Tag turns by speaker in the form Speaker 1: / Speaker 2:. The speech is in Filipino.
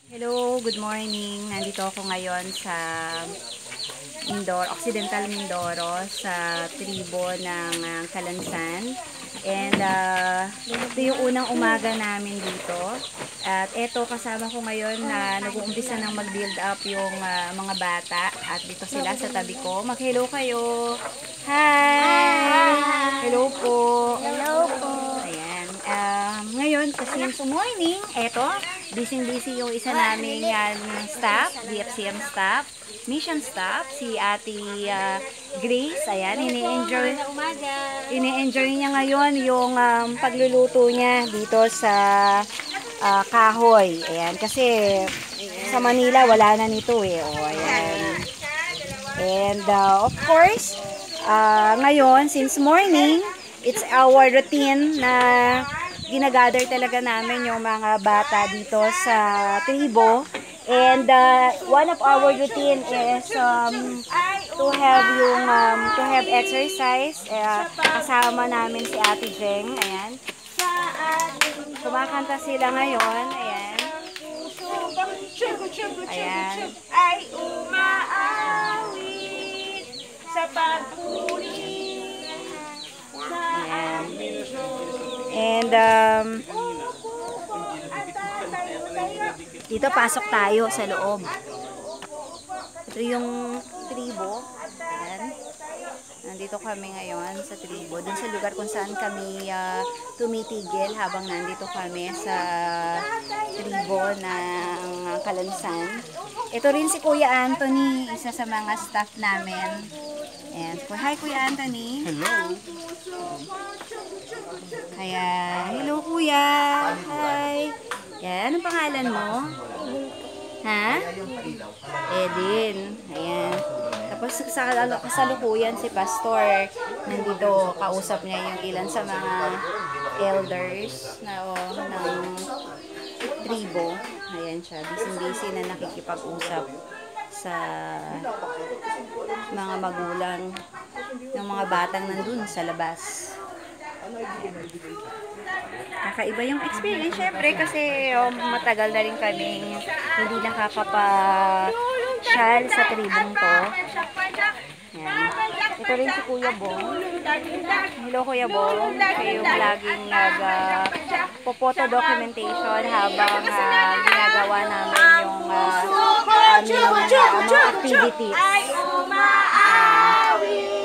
Speaker 1: Hello, good morning. Nandito ako ngayon sa Occidental Mindoro sa tribo ng Kalansan. And ito yung unang umaga namin dito. At eto kasama ko ngayon na nag-uumpisa ng mag-build up yung mga bata. At dito sila sa tabi ko. Mag-hello kayo. Hi! Hello po.
Speaker 2: Hello po.
Speaker 1: Ayan. Ngayon, since morning, eto, busy-busy yung isa naming staff, DFCM staff, mission staff, si Ate Grace. Ayan, ini-enjoy niya ngayon yung pagluluto niya dito sa kahoy. Ayan, kasi sa Manila wala na nito eh. O, ayan. And of course, ngayon, since morning, it's our routine na ginagather talaga namin yung mga bata dito sa tribo. And one of our routine is to have exercise. Kasama namin si Ate Jeng. Ayan. Kumakanta sila ngayon. Ayan. Ayan.
Speaker 2: Ay umaawit sa pagpuri.
Speaker 1: Ayan. And dito pasok tayo sa loob. Ito yung tribo. Ayan. Nandito kami ngayon sa tribo. Dun sa lugar kung saan kami tumitigil habang nandito kami sa tribo ng Kalansan. Ito rin si Kuya Anthony, isa sa mga staff namin. And hi Kuya Anthony.
Speaker 3: Hello.
Speaker 1: Kaya, hello Kuya. Hi. Yan, anong pangalan mo? Ha? Edin. Ayan. Tapos sa kasalukuyan si Pastor. Nandito, kausap niya yung ilan sa mga elders ng tribo. Ayan siya. Busy-busy na nakikipag-usap sa mga magulang ng mga batang nandun sa labas. Kakaiba yung experience, syempre, kasi matagal na rin kaming hindi nakakapasyal sa tribong to. Yan. Ito rin si Kuya Bong. Hello Kuya Bong. Siya yung laging nag-photo documentation habang ginagawa namin yung aming mga activities.
Speaker 2: Ay umaawit